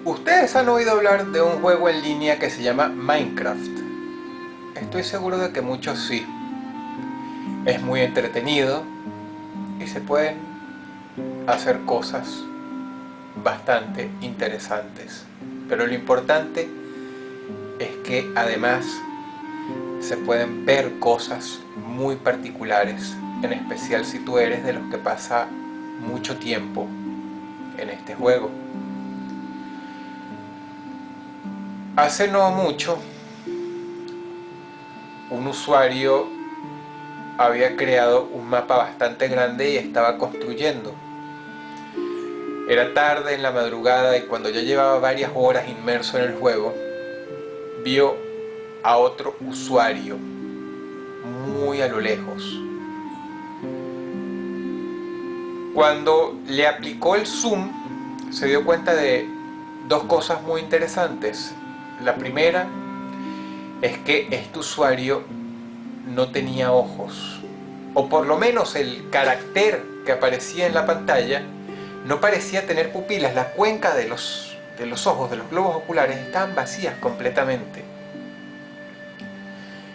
Ustedes han oído hablar de un juego en línea que se llama Minecraft. Estoy seguro de que muchos sí. Es muy entretenido y se pueden hacer cosas bastante interesantes. Pero lo importante es que además se pueden ver cosas muy particulares, en especial si tú eres de los que pasa mucho tiempo en este juego. Hace no mucho, un usuario había creado un mapa bastante grande y estaba construyendo. Era tarde en la madrugada y cuando ya llevaba varias horas inmerso en el juego, vio a otro usuario muy a lo lejos. Cuando le aplicó el zoom, se dio cuenta de dos cosas muy interesantes. La primera es que este usuario no tenía ojos, o por lo menos el carácter que aparecía en la pantalla no parecía tener pupilas. La cuenca de los ojos, de los globos oculares, estaban vacías completamente.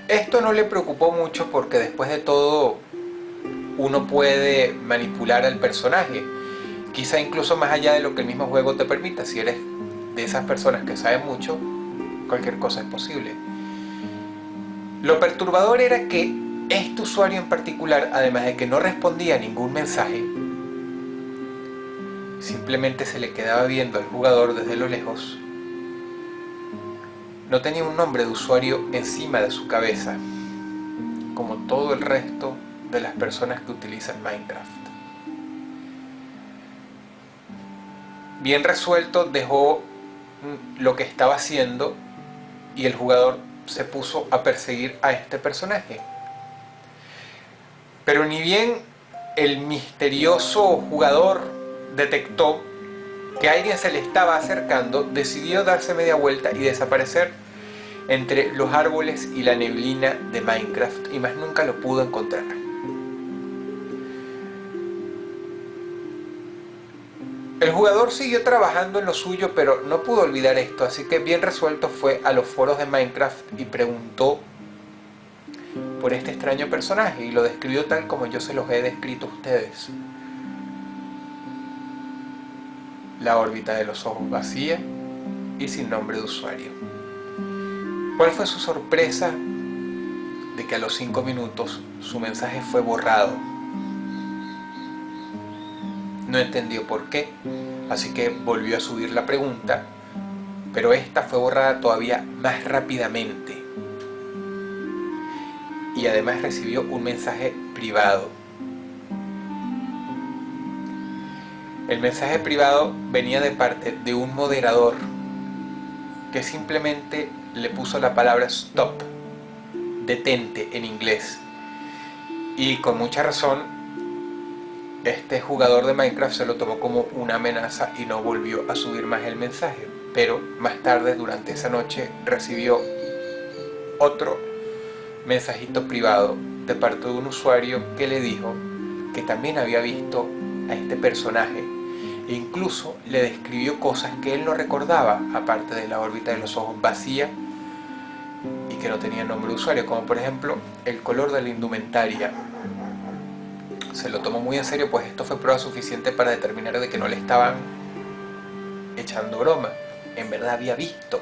Esto no le preocupó mucho porque después de todo uno puede manipular al personaje, quizá incluso más allá de lo que el mismo juego te permita. Si eres de esas personas que saben mucho, cualquier cosa es posible. Lo perturbador era que este usuario en particular, además de que no respondía a ningún mensaje, simplemente se le quedaba viendo al jugador desde lo lejos. No tenía un nombre de usuario encima de su cabeza, como todo el resto de las personas que utilizan Minecraft. Bien resuelto, dejó lo que estaba haciendo y el jugador se puso a perseguir a este personaje. Pero ni bien el misterioso jugador detectó que alguien se le estaba acercando, decidió darse media vuelta y desaparecer entre los árboles y la neblina de Minecraft, y más nunca lo pudo encontrar. El jugador siguió trabajando en lo suyo, pero no pudo olvidar esto, así que bien resuelto fue a los foros de Minecraft y preguntó por este extraño personaje, y lo describió tal como yo se los he descrito a ustedes. La órbita de los ojos vacía y sin nombre de usuario. ¿Cuál fue su sorpresa de que a los 5 minutos su mensaje fue borrado? No entendió por qué, así que volvió a subir la pregunta, pero esta fue borrada todavía más rápidamente. Y además recibió un mensaje privado. El mensaje privado venía de parte de un moderador que simplemente le puso la palabra stop, detente en inglés. Y con mucha razón, este jugador de Minecraft se lo tomó como una amenaza y no volvió a subir más el mensaje. Pero más tarde, durante esa noche, recibió otro mensajito privado de parte de un usuario que le dijo que también había visto a este personaje e incluso le describió cosas que él no recordaba, aparte de la órbita de los ojos vacía y que no tenía nombre de usuario, como por ejemplo el color de la indumentaria. Se lo tomó muy en serio, pues esto fue prueba suficiente para determinar de que no le estaban echando broma. En verdad había visto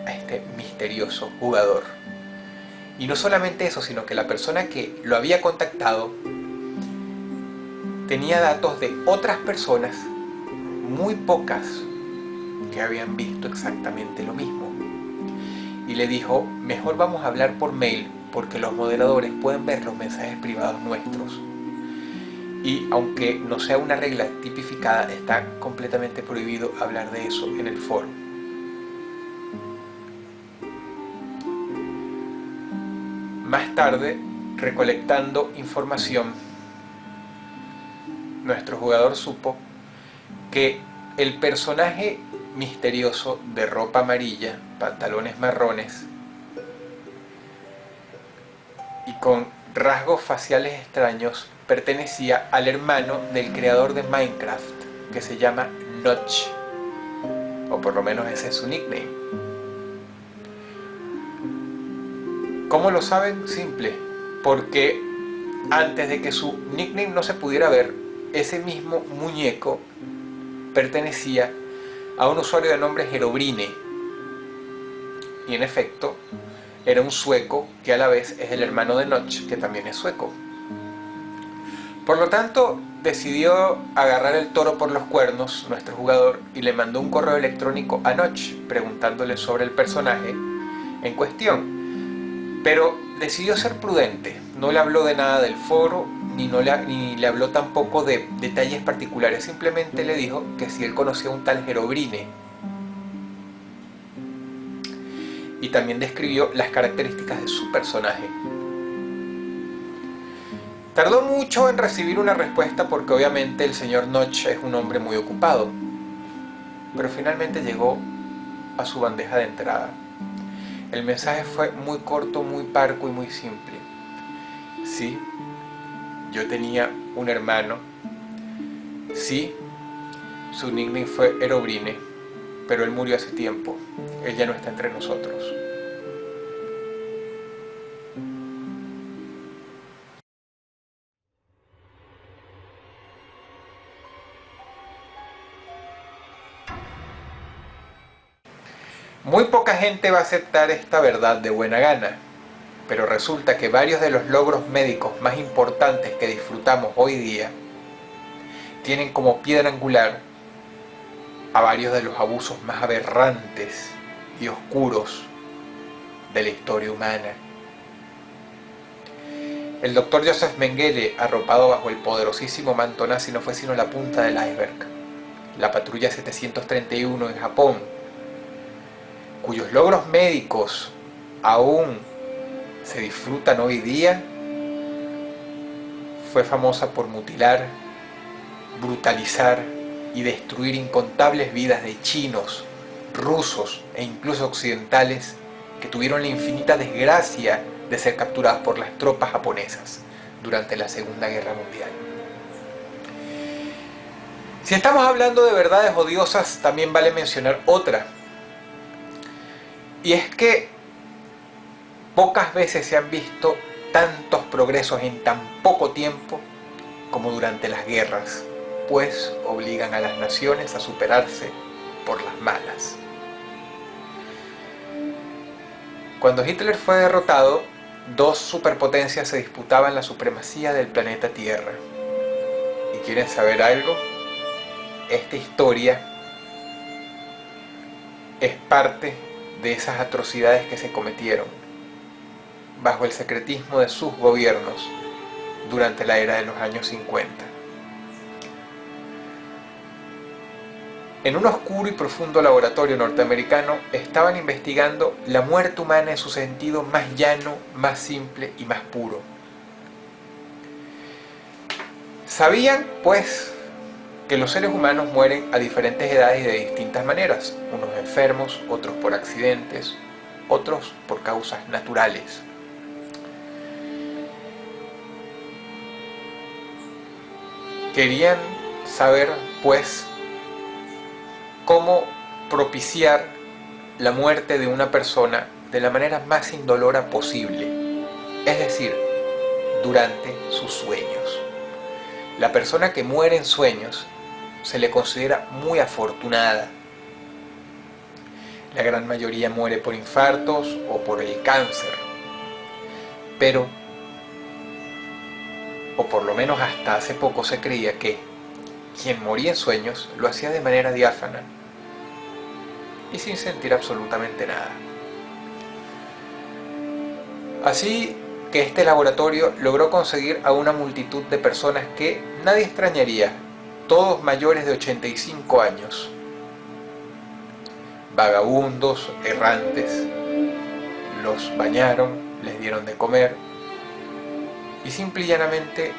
a este misterioso jugador. Y no solamente eso, sino que la persona que lo había contactado tenía datos de otras personas, muy pocas, que habían visto exactamente lo mismo. Y le dijo, mejor vamos a hablar por mail, porque los moderadores pueden ver los mensajes privados nuestros. Y aunque no sea una regla tipificada, está completamente prohibido hablar de eso en el foro. Más tarde, recolectando información, nuestro jugador supo que el personaje misterioso de ropa amarilla, pantalones marrones y con rasgos faciales extraños pertenecía al hermano del creador de Minecraft, que se llama Notch, o por lo menos ese es su nickname. ¿Cómo lo saben? Simple, porque antes de que su nickname no se pudiera ver, ese mismo muñeco pertenecía a un usuario de nombre Herobrine, y en efecto era un sueco que a la vez es el hermano de Notch, que también es sueco. Por lo tanto, decidió agarrar el toro por los cuernos nuestro jugador y le mandó un correo electrónico a Notch preguntándole sobre el personaje en cuestión. Pero decidió ser prudente, no le habló de nada del foro, ni le habló tampoco de detalles particulares, simplemente le dijo que si él conocía a un tal Herobrine. Y también describió las características de su personaje. Tardó mucho en recibir una respuesta porque obviamente el señor Notch es un hombre muy ocupado, pero finalmente llegó a su bandeja de entrada. El mensaje fue muy corto, muy parco y muy simple. Sí, yo tenía un hermano. Sí, su nickname fue Herobrine, pero él murió hace tiempo. Él ya no está entre nosotros. Muy poca gente va a aceptar esta verdad de buena gana, pero resulta que varios de los logros médicos más importantes que disfrutamos hoy día tienen como piedra angular a varios de los abusos más aberrantes y oscuros de la historia humana. El doctor Joseph Mengele, arropado bajo el poderosísimo manto nazi, no fue sino la punta del iceberg. La patrulla 731 en Japón, cuyos logros médicos aún se disfrutan hoy día, fue famosa por mutilar, brutalizar y destruir incontables vidas de chinos, rusos e incluso occidentales que tuvieron la infinita desgracia de ser capturados por las tropas japonesas durante la Segunda Guerra Mundial. Si estamos hablando de verdades odiosas, también vale mencionar otra, y es que pocas veces se han visto tantos progresos en tan poco tiempo como durante las guerras, pues obligan a las naciones a superarse por las malas. Cuando Hitler fue derrotado, dos superpotencias se disputaban la supremacía del planeta Tierra. ¿Y quieren saber algo? Esta historia es parte de esas atrocidades que se cometieron bajo el secretismo de sus gobiernos durante la era de los años 50. En un oscuro y profundo laboratorio norteamericano estaban investigando la muerte humana en su sentido más llano, más simple y más puro. Sabían, pues, que los seres humanos mueren a diferentes edades y de distintas maneras, unos enfermos, otros por accidentes, otros por causas naturales. Querían saber, pues, cómo propiciar la muerte de una persona de la manera más indolora posible, es decir, durante sus sueños. La persona que muere en sueños se le considera muy afortunada. La gran mayoría muere por infartos o por el cáncer, pero, o por lo menos hasta hace poco se creía que quien moría en sueños lo hacía de manera diáfana y sin sentir absolutamente nada. Así que este laboratorio logró conseguir a una multitud de personas que nadie extrañaría, todos mayores de 85 años. Vagabundos, errantes, los bañaron, les dieron de comer y simple y llanamente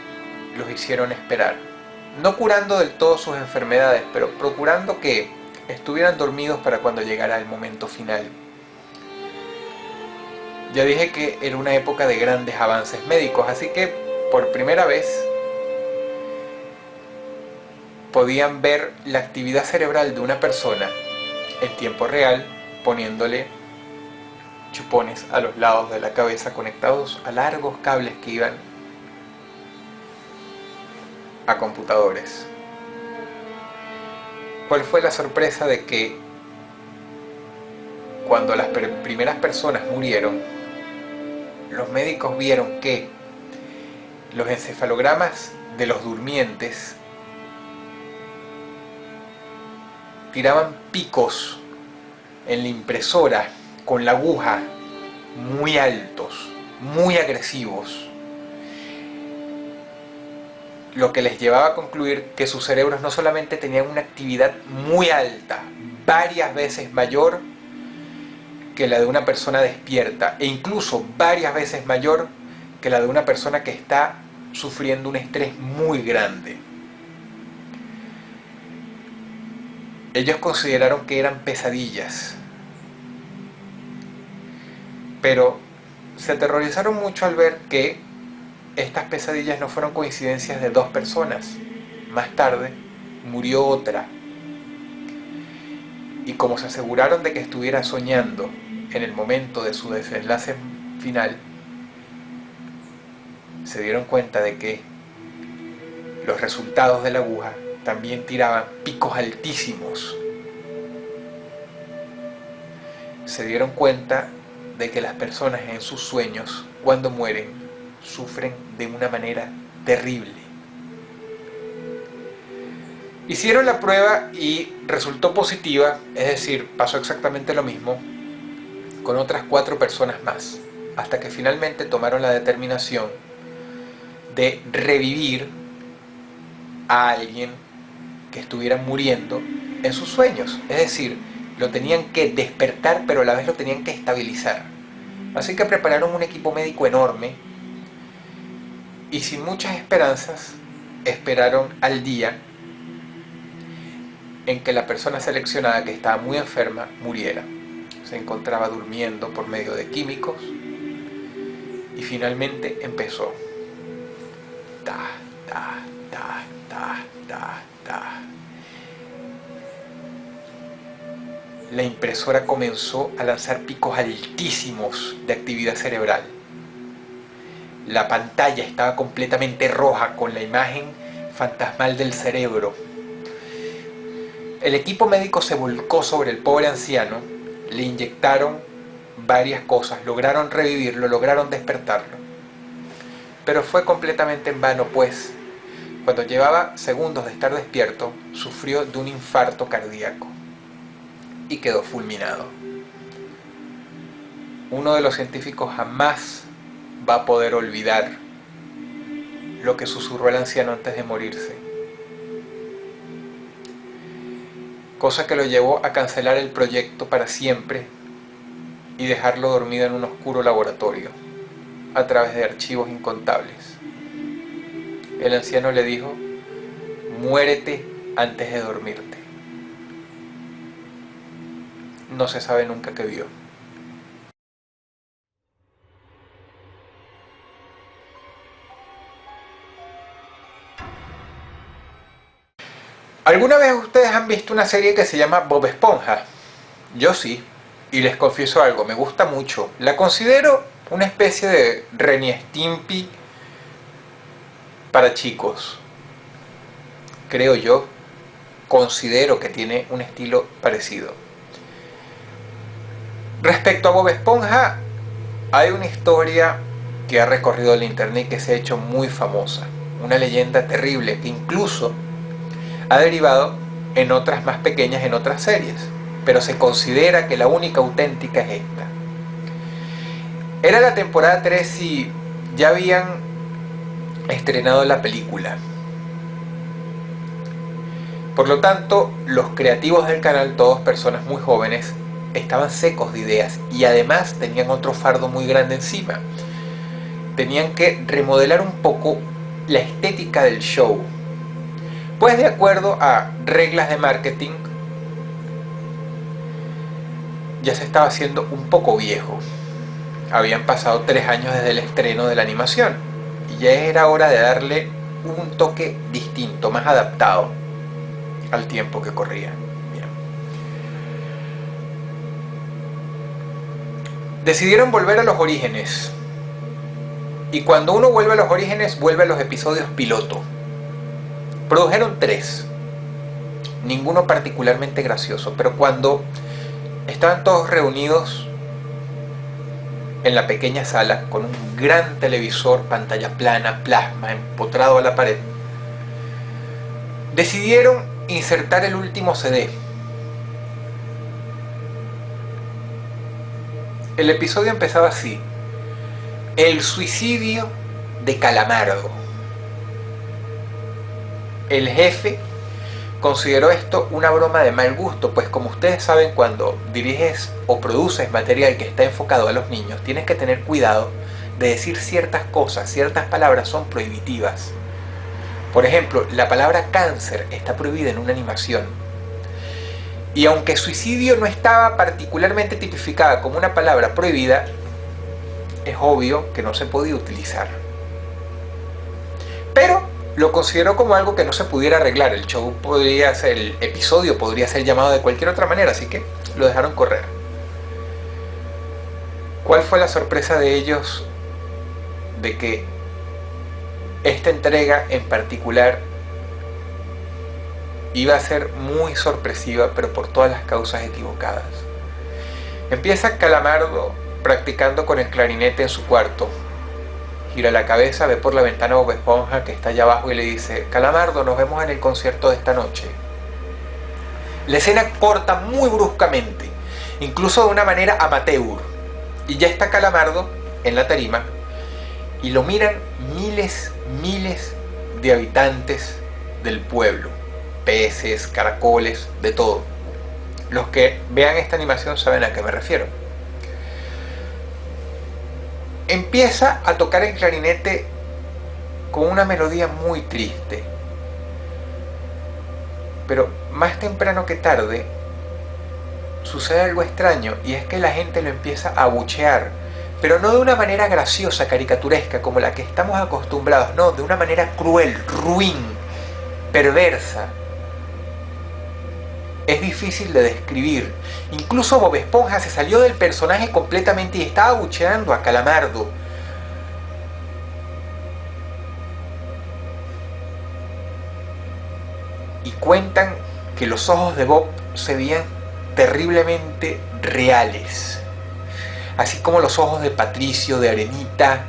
los hicieron esperar. No curando del todo sus enfermedades, pero procurando que estuvieran dormidos para cuando llegara el momento final. Ya dije que era una época de grandes avances médicos, así que por primera vez podían ver la actividad cerebral de una persona en tiempo real, poniéndole chupones a los lados de la cabeza conectados a largos cables que iban a computadores. ¿Cuál fue la sorpresa de que cuando las primeras personas murieron, los médicos vieron que los encefalogramas de los durmientes tiraban picos en la impresora con la aguja muy altos, muy agresivos, lo que les llevaba a concluir que sus cerebros no solamente tenían una actividad muy alta, varias veces mayor que la de una persona despierta, e incluso varias veces mayor que la de una persona que está sufriendo un estrés muy grande. Ellos consideraron que eran pesadillas, pero se aterrorizaron mucho al ver que estas pesadillas no fueron coincidencias de dos personas. Más tarde murió otra, y como se aseguraron de que estuviera soñando en el momento de su desenlace final, se dieron cuenta de que los resultados de la aguja también tiraban picos altísimos. Se dieron cuenta de que las personas en sus sueños, cuando mueren, sufren de una manera terrible. Hicieron la prueba y resultó positiva, es decir, pasó exactamente lo mismo con otras 4 personas más, hasta que finalmente tomaron la determinación de revivir a alguien que estuviera muriendo en sus sueños. Es decir, lo tenían que despertar, pero a la vez lo tenían que estabilizar. Así que prepararon un equipo médico enorme y sin muchas esperanzas esperaron al día en que la persona seleccionada, que estaba muy enferma, muriera. Se encontraba durmiendo por medio de químicos y finalmente empezó. Ta, ta, ta, ta, ta, ta. La impresora comenzó a lanzar picos altísimos de actividad cerebral. La pantalla estaba completamente roja con la imagen fantasmal del cerebro. El equipo médico se volcó sobre el pobre anciano, le inyectaron varias cosas, lograron revivirlo, lograron despertarlo. Pero fue completamente en vano, pues cuando llevaba segundos de estar despierto, sufrió de un infarto cardíaco y quedó fulminado. Uno de los científicos jamás va a poder olvidar lo que susurró el anciano antes de morirse, cosa que lo llevó a cancelar el proyecto para siempre y dejarlo dormido en un oscuro laboratorio a través de archivos incontables. El anciano le dijo: muérete antes de dormirte. No se sabe nunca qué vio. ¿Alguna vez ustedes han visto una serie que se llama Bob Esponja? Yo sí, y les confieso algo, me gusta mucho. La considero una especie de Ren y Stimpy para chicos. Creo yo, considero que tiene un estilo parecido. Respecto a Bob Esponja, hay una historia que ha recorrido el internet y que se ha hecho muy famosa. Una leyenda terrible que incluso ha derivado en otras más pequeñas, en otras series, pero se considera que la única auténtica es esta. Era la temporada 3 y ya habían estrenado la película. Por lo tanto, los creativos del canal, todos personas muy jóvenes, estaban secos de ideas y además tenían otro fardo muy grande encima. Tenían que remodelar un poco la estética del show. Pues de acuerdo a reglas de marketing, ya se estaba haciendo un poco viejo. Habían pasado 3 años desde el estreno de la animación y ya era hora de darle un toque distinto, más adaptado. al tiempo que corría. Bien. Decidieron volver a los orígenes. Y cuando uno vuelve a los orígenes, vuelve a los episodios piloto. Produjeron 3. Ninguno particularmente gracioso, pero cuando estaban todos reunidos en la pequeña sala, con un gran televisor, pantalla plana, plasma, empotrado a la pared, decidieron insertar el último CD. El episodio empezaba así: el suicidio de Calamardo. El jefe consideró esto una broma de mal gusto, pues como ustedes saben, cuando diriges o produces material que está enfocado a los niños, tienes que tener cuidado de decir ciertas cosas, ciertas palabras son prohibitivas. Por ejemplo, la palabra cáncer está prohibida en una animación. Y aunque suicidio no estaba particularmente tipificada como una palabra prohibida, es obvio que no se podía utilizar. Pero lo consideró como algo que no se pudiera arreglar. El show podría ser, el episodio podría ser llamado de cualquier otra manera, así que lo dejaron correr. ¿Cuál fue la sorpresa de ellos de que esta entrega en particular iba a ser muy sorpresiva, pero por todas las causas equivocadas? Empieza Calamardo practicando con el clarinete en su cuarto. Gira la cabeza, ve por la ventana a Bob Esponja, que está allá abajo, y le dice: Calamardo, nos vemos en el concierto de esta noche. La escena corta muy bruscamente, incluso de una manera amateur, y ya está Calamardo en la tarima, y lo miran miles de habitantes del pueblo, peces, caracoles, de todo. Los que vean esta animación saben a qué me refiero. Empieza a tocar el clarinete con una melodía muy triste, pero más temprano que tarde sucede algo extraño, y es que la gente lo empieza a abuchear, pero no de una manera graciosa, caricaturesca, como la que estamos acostumbrados, no, de una manera cruel, ruin, perversa. Es difícil de describir. Incluso Bob Esponja se salió del personaje completamente y estaba abucheando a Calamardo. Y cuentan que los ojos de Bob se veían terriblemente reales, así como los ojos de Patricio, de Arenita,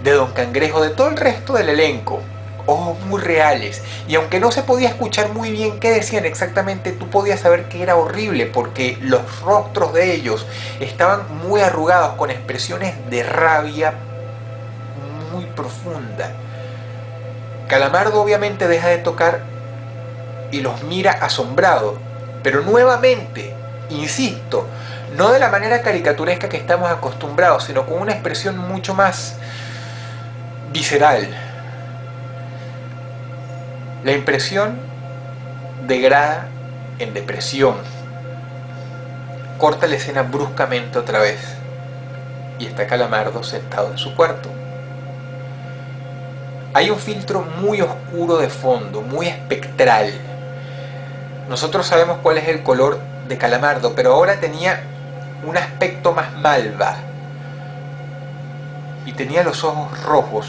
de Don Cangrejo, de todo el resto del elenco. Ojos muy reales, y aunque no se podía escuchar muy bien qué decían exactamente, tú podías saber que era horrible, porque los rostros de ellos estaban muy arrugados, con expresiones de rabia muy profunda. Calamardo obviamente deja de tocar y los mira asombrado, pero nuevamente, insisto, no de la manera caricaturesca que estamos acostumbrados, sino con una expresión mucho más visceral. La impresión degrada en depresión. Corta la escena bruscamente otra vez, y está Calamardo sentado en su cuarto. Hay un filtro muy oscuro de fondo, muy espectral. Nosotros sabemos cuál es el color de Calamardo, pero ahora tenía un aspecto más malva. Y tenía los ojos rojos,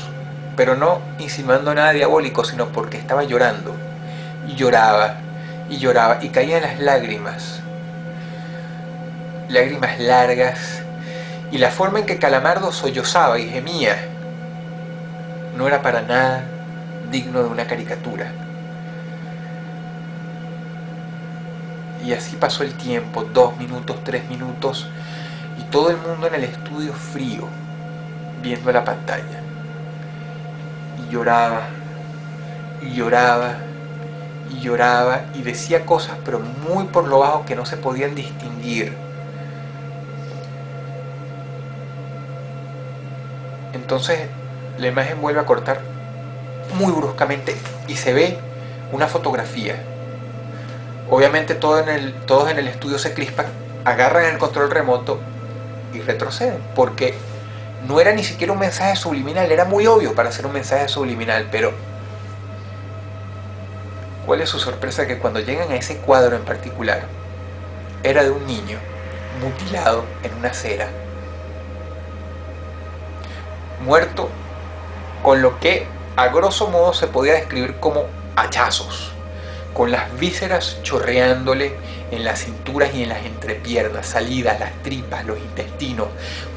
pero no insinuando nada diabólico, sino porque estaba llorando. Y lloraba, y lloraba, y caían las lágrimas. Lágrimas largas. Y la forma en que Calamardo sollozaba y gemía no era para nada digno de una caricatura. Y así pasó el tiempo, 2 minutos, 3 minutos, y todo el mundo en el estudio frío, viendo la pantalla. Y lloraba, y lloraba, y lloraba, y decía cosas, pero muy por lo bajo, que no se podían distinguir. Entonces la imagen vuelve a cortar muy bruscamente y se ve una fotografía. Obviamente todos en el estudio se crispan, agarran el control remoto y retroceden, porque no era ni siquiera un mensaje subliminal. Era muy obvio para hacer un mensaje subliminal, pero ¿Cuál es su sorpresa? Que cuando llegan a ese cuadro en particular, era de un niño mutilado en una acera, muerto con lo que a grosso modo se podía describir como hachazos, con las vísceras chorreándole en las cinturas y en las entrepiernas, salidas, las tripas, los intestinos,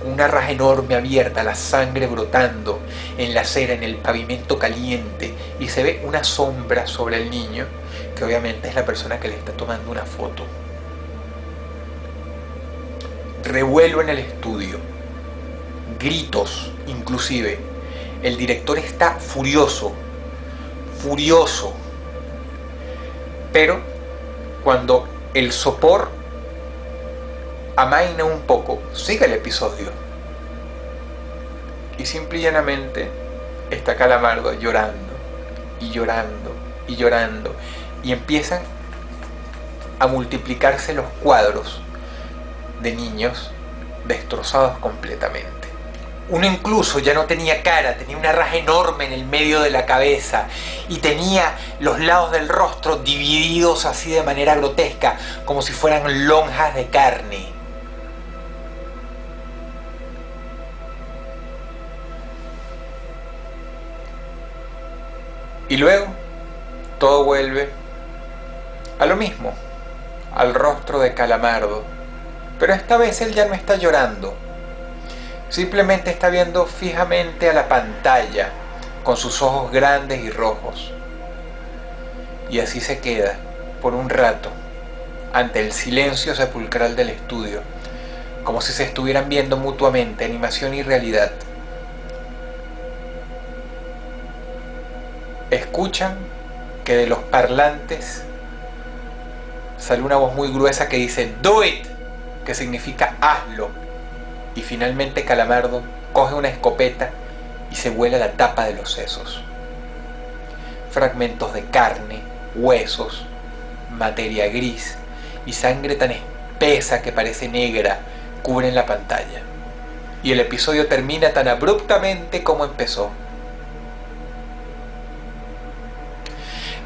una raja enorme abierta, la sangre brotando en la acera, en el pavimento caliente, y se ve una sombra sobre el niño, que obviamente es la persona que le está tomando una foto. Revuelo en el estudio, gritos inclusive. El director está furioso, pero cuando el sopor amaina un poco, sigue el episodio y simple y llanamente está Calamardo llorando y llorando y llorando, y empiezan a multiplicarse los cuadros de niños destrozados completamente. Uno incluso ya no tenía cara, tenía una raja enorme en el medio de la cabeza y tenía los lados del rostro divididos así de manera grotesca, como si fueran lonjas de carne. Y luego todo vuelve a lo mismo, al rostro de Calamardo, pero esta vez él ya no está llorando. Simplemente está viendo fijamente a la pantalla con sus ojos grandes y rojos. Y así se queda por un rato ante el silencio sepulcral del estudio, como si se estuvieran viendo mutuamente animación y realidad. Escuchan que de los parlantes sale una voz muy gruesa que dice "Do it", que significa hazlo. Y finalmente Calamardo coge una escopeta y se vuela la tapa de los sesos. Fragmentos de carne, huesos, materia gris y sangre tan espesa que parece negra cubren la pantalla. Y el episodio termina tan abruptamente como empezó.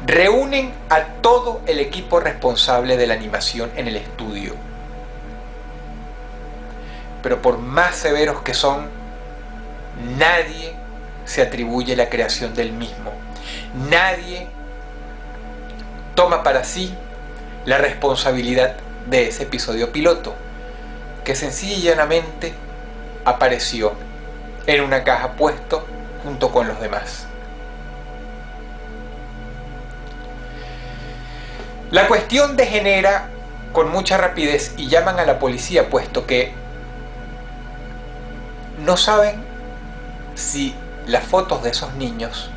Reúnen a todo el equipo responsable de la animación en el estudio. Pero por más severos que son, nadie se atribuye la creación del mismo. Nadie toma para sí la responsabilidad de ese episodio piloto, que sencilla y llanamente apareció en una caja puesto junto con los demás. La cuestión degenera con mucha rapidez y llaman a la policía, puesto que no saben si las fotos de esos niños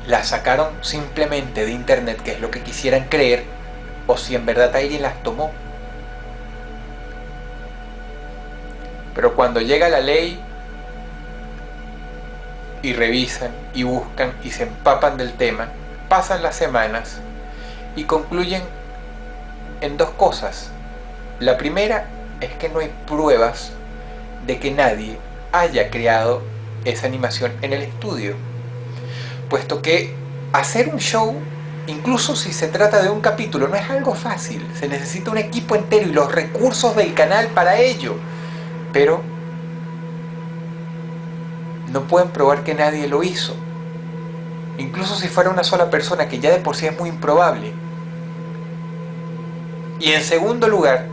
las sacaron simplemente de internet, que es lo que quisieran creer, o si en verdad alguien las tomó. Pero cuando llega la ley y revisan y buscan y se empapan del tema, pasan las semanas y concluyen en dos cosas. La primera es que no hay pruebas de que nadie haya creado esa animación en el estudio, puesto que hacer un show, incluso si se trata de un capítulo, no es algo fácil. Se necesita un equipo entero y los recursos del canal para ello, pero no pueden probar que nadie lo hizo, incluso si fuera una sola persona, que ya de por sí es muy improbable. Y en segundo lugar,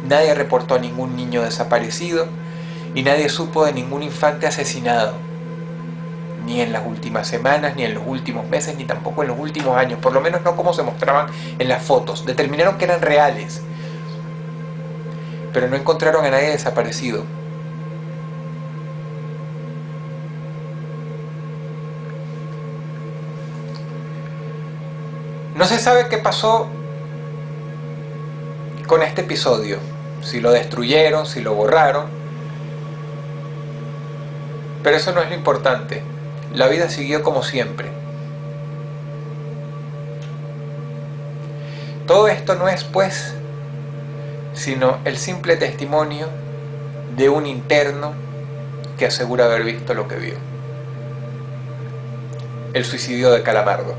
nadie reportó a ningún niño desaparecido y nadie supo de ningún infante asesinado, ni en las últimas semanas, ni en los últimos meses, ni tampoco en los últimos años, por lo menos no como se mostraban en las fotos. Determinaron que eran reales, pero no encontraron a nadie desaparecido. No se sabe qué pasó con este episodio, si lo destruyeron, si lo borraron, pero eso no es lo importante. La vida siguió como siempre. Todo esto no es, pues, sino el simple testimonio de un interno que asegura haber visto lo que vio: el suicidio de Calamardo.